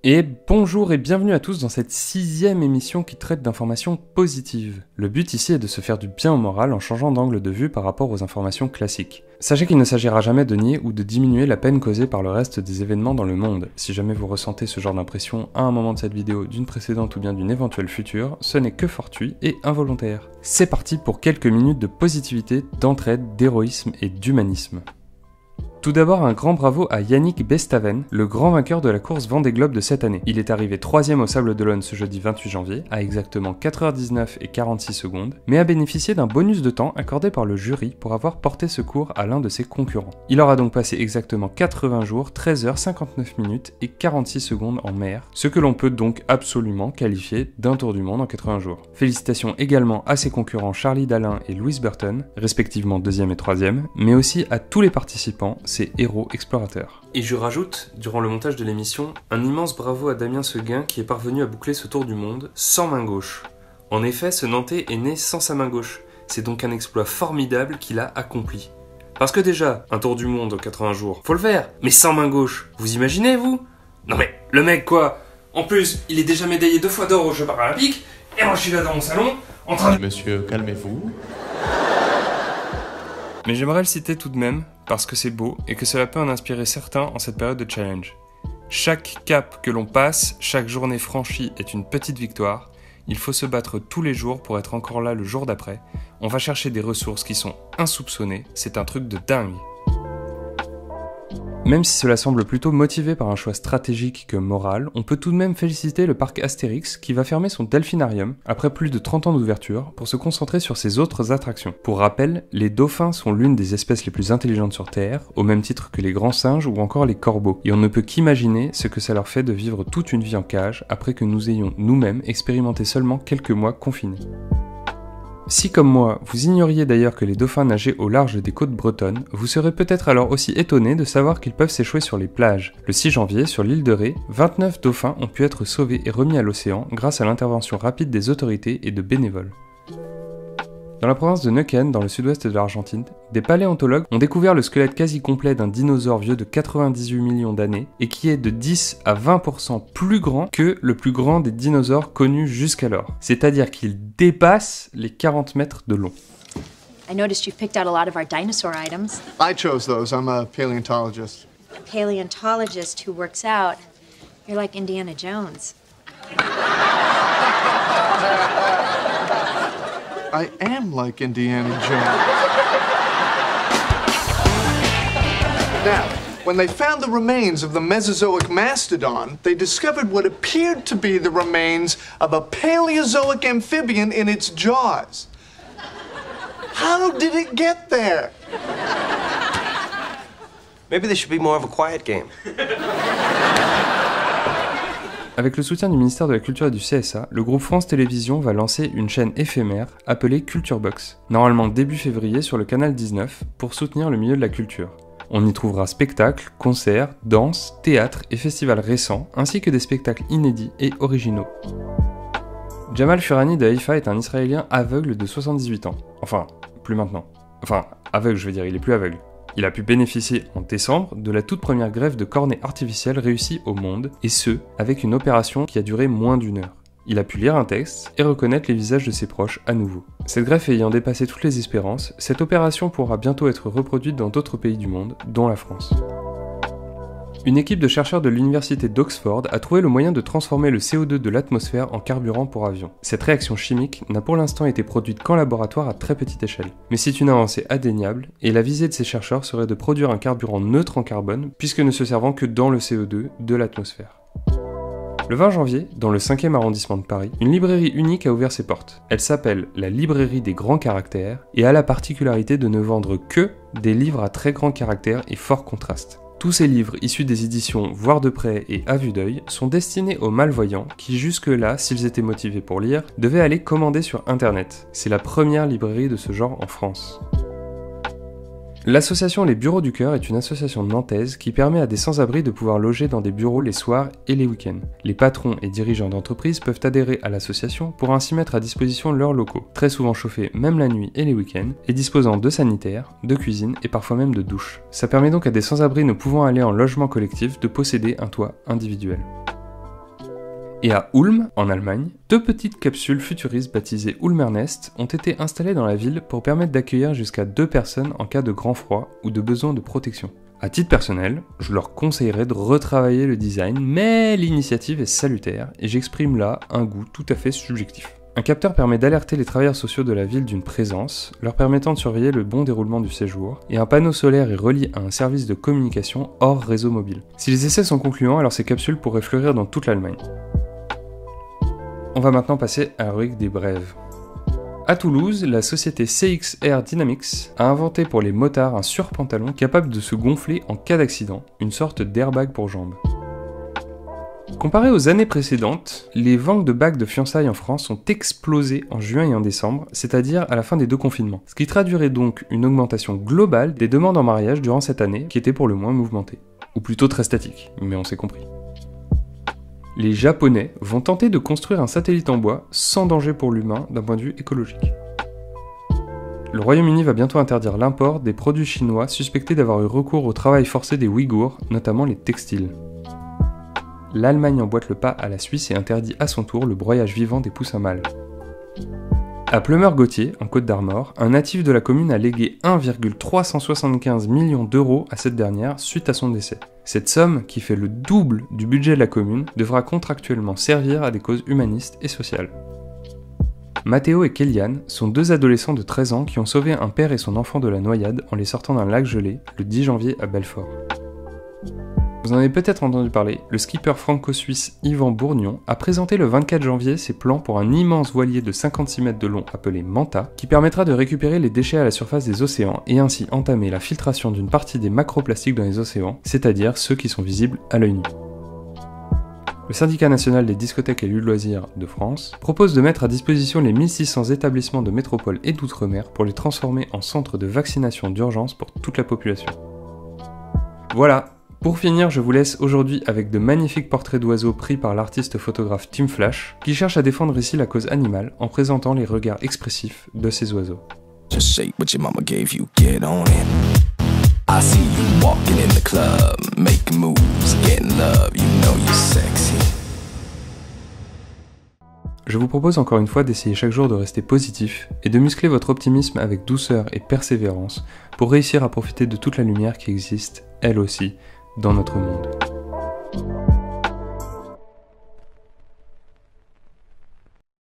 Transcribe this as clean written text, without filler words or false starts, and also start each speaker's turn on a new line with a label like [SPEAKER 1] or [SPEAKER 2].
[SPEAKER 1] Et bonjour et bienvenue à tous dans cette 6e émission qui traite d'informations positives. Le but ici est de se faire du bien au moral en changeant d'angle de vue par rapport aux informations classiques. Sachez qu'il ne s'agira jamais de nier ou de diminuer la peine causée par le reste des événements dans le monde. Si jamais vous ressentez ce genre d'impression à un moment de cette vidéo, d'une précédente ou bien d'une éventuelle future, ce n'est que fortuit et involontaire. C'est parti pour quelques minutes de positivité, d'entraide, d'héroïsme et d'humanisme. Tout d'abord, un grand bravo à Yannick Bestaven, le grand vainqueur de la course Vendée Globe de cette année. Il est arrivé 3ème au Sable d'Olonne ce jeudi 28 janvier, à exactement 4h19 et 46 secondes, mais a bénéficié d'un bonus de temps accordé par le jury pour avoir porté secours à l'un de ses concurrents. Il aura donc passé exactement 80 jours, 13h59 minutes et 46 secondes en mer, ce que l'on peut donc absolument qualifier d'un tour du monde en 80 jours. Félicitations également à ses concurrents Charlie Dalin et Louis Burton, respectivement 2e et 3e, mais aussi à tous les participants, ces héros explorateurs. Et je rajoute, durant le montage de l'émission, un immense bravo à Damien Seguin qui est parvenu à boucler ce tour du monde sans main gauche. En effet, ce Nantais est né sans sa main gauche. C'est donc un exploit formidable qu'il a accompli. Parce que déjà, un tour du monde en 80 jours, faut le faire, mais sans main gauche. Vous imaginez, vous? Non mais, le mec quoi? En plus, il est déjà médaillé 2 fois d'or aux Jeux Paralympiques, et moi je suis là dans mon salon, en train de...
[SPEAKER 2] Monsieur, calmez-vous.
[SPEAKER 1] Mais j'aimerais le citer tout de même, parce que c'est beau et que cela peut en inspirer certains en cette période de challenge. Chaque cap que l'on passe, chaque journée franchie est une petite victoire. Il faut se battre tous les jours pour être encore là le jour d'après. On va chercher des ressources qui sont insoupçonnées, c'est un truc de dingue. Même si cela semble plutôt motivé par un choix stratégique que moral, on peut tout de même féliciter le parc Astérix qui va fermer son delphinarium après plus de 30 ans d'ouverture pour se concentrer sur ses autres attractions. Pour rappel, les dauphins sont l'une des espèces les plus intelligentes sur Terre, au même titre que les grands singes ou encore les corbeaux, et on ne peut qu'imaginer ce que ça leur fait de vivre toute une vie en cage après que nous ayons nous-mêmes expérimenté seulement quelques mois confinés. Si comme moi, vous ignoriez d'ailleurs que les dauphins nageaient au large des côtes bretonnes, vous serez peut-être alors aussi étonné de savoir qu'ils peuvent s'échouer sur les plages. Le 6 janvier, sur l'île de Ré, 29 dauphins ont pu être sauvés et remis à l'océan grâce à l'intervention rapide des autorités et de bénévoles. Dans la province de Neuquén, dans le sud-ouest de l'Argentine, des paléontologues ont découvert le squelette quasi complet d'un dinosaure vieux de 98 millions d'années et qui est de 10 à 20% plus grand que le plus grand des dinosaures connus jusqu'alors. C'est-à-dire qu'il dépasse les 40 mètres de long.
[SPEAKER 3] I noticed you picked out a lot of our dinosaur items.
[SPEAKER 4] I chose those. I'm a paleontologist.
[SPEAKER 3] A paleontologist who works out. You're like Indiana Jones.
[SPEAKER 4] I am like Indiana Jones. Now, when they found the remains of the Mesozoic mastodon, they discovered what appeared to be the remains of a Paleozoic amphibian in its jaws. How did it get there?
[SPEAKER 5] Maybe this should be more of a quiet game.
[SPEAKER 1] Avec le soutien du ministère de la Culture et du CSA, le groupe France Télévisions va lancer une chaîne éphémère appelée Culture Box, normalement début février sur le canal 19, pour soutenir le milieu de la culture. On y trouvera spectacles, concerts, danses, théâtres et festivals récents, ainsi que des spectacles inédits et originaux. Jamal Furani de Haïfa est un Israélien aveugle de 78 ans. Enfin, plus maintenant. Enfin, aveugle je veux dire, il est plus aveugle. Il a pu bénéficier en décembre de la toute première greffe de cornée artificielle réussie au monde, et ce, avec une opération qui a duré moins d'1 heure. Il a pu lire un texte et reconnaître les visages de ses proches à nouveau. Cette greffe ayant dépassé toutes les espérances, cette opération pourra bientôt être reproduite dans d'autres pays du monde, dont la France. Une équipe de chercheurs de l'université d'Oxford a trouvé le moyen de transformer le CO2 de l'atmosphère en carburant pour avion. Cette réaction chimique n'a pour l'instant été produite qu'en laboratoire à très petite échelle. Mais c'est une avancée indéniable, et la visée de ces chercheurs serait de produire un carburant neutre en carbone, puisque ne se servant que dans le CO2 de l'atmosphère. Le 20 janvier, dans le 5e arrondissement de Paris, une librairie unique a ouvert ses portes. Elle s'appelle la Librairie des Grands Caractères, et a la particularité de ne vendre que des livres à très grand caractère et fort contraste. Tous ces livres issus des éditions Voir de près et À vue d'œil sont destinés aux malvoyants qui jusque-là, s'ils étaient motivés pour lire, devaient aller commander sur internet. C'est la première librairie de ce genre en France. L'association Les Bureaux du Cœur est une association nantaise qui permet à des sans-abri de pouvoir loger dans des bureaux les soirs et les week-ends. Les patrons et dirigeants d'entreprises peuvent adhérer à l'association pour ainsi mettre à disposition leurs locaux, très souvent chauffés même la nuit et les week-ends, et disposant de sanitaires, de cuisine et parfois même de douches. Ça permet donc à des sans-abri ne pouvant aller en logement collectif de posséder un toit individuel. Et à Ulm, en Allemagne, 2 petites capsules futuristes baptisées Ulmer Nest ont été installées dans la ville pour permettre d'accueillir jusqu'à 2 personnes en cas de grand froid ou de besoin de protection. À titre personnel, je leur conseillerais de retravailler le design, mais l'initiative est salutaire et j'exprime là un goût tout à fait subjectif. Un capteur permet d'alerter les travailleurs sociaux de la ville d'une présence, leur permettant de surveiller le bon déroulement du séjour, et un panneau solaire est relié à un service de communication hors réseau mobile. Si les essais sont concluants, alors ces capsules pourraient fleurir dans toute l'Allemagne. On va maintenant passer à la rubrique des brèves. À Toulouse, la société CX Air Dynamics a inventé pour les motards un surpantalon capable de se gonfler en cas d'accident, une sorte d'airbag pour jambes. Comparé aux années précédentes, les ventes de bagues de fiançailles en France ont explosé en juin et en décembre, c'est-à-dire à la fin des 2 confinements, ce qui traduirait donc une augmentation globale des demandes en mariage durant cette année, qui était pour le moins mouvementée. Ou plutôt très statique, mais on s'est compris. Les Japonais vont tenter de construire un satellite en bois sans danger pour l'humain d'un point de vue écologique. Le Royaume-Uni va bientôt interdire l'import des produits chinois suspectés d'avoir eu recours au travail forcé des Ouïghours, notamment les textiles. L'Allemagne emboîte le pas à la Suisse et interdit à son tour le broyage vivant des poussins mâles. À Pleumeur-Gautier, en Côte d'Armor, un natif de la commune a légué 1,375 millions d'euros à cette dernière suite à son décès. Cette somme, qui fait le double du budget de la commune, devra contractuellement servir à des causes humanistes et sociales. Matteo et Kéliane sont 2 adolescents de 13 ans qui ont sauvé un père et son enfant de la noyade en les sortant d'un lac gelé le 10 janvier à Belfort. Vous en avez peut-être entendu parler, le skipper franco-suisse Yvan Bourgnon a présenté le 24 janvier ses plans pour un immense voilier de 56 mètres de long appelé Manta, qui permettra de récupérer les déchets à la surface des océans et ainsi entamer la filtration d'une partie des macroplastiques dans les océans, c'est-à-dire ceux qui sont visibles à l'œil nu. Le Syndicat national des discothèques et lieux de loisirs de France propose de mettre à disposition les 1600 établissements de métropole et d'outre-mer pour les transformer en centres de vaccination d'urgence pour toute la population. Voilà. Pour finir, je vous laisse aujourd'hui avec de magnifiques portraits d'oiseaux pris par l'artiste photographe Tim Flash, qui cherche à défendre ici la cause animale en présentant les regards expressifs de ces oiseaux. Just shake what your mama gave you, get on it. I see you walking in the club, making moves, getting love, you know you're sexy. Je vous propose encore une fois d'essayer chaque jour de rester positif et de muscler votre optimisme avec douceur et persévérance pour réussir à profiter de toute la lumière qui existe, elle aussi, dans notre monde.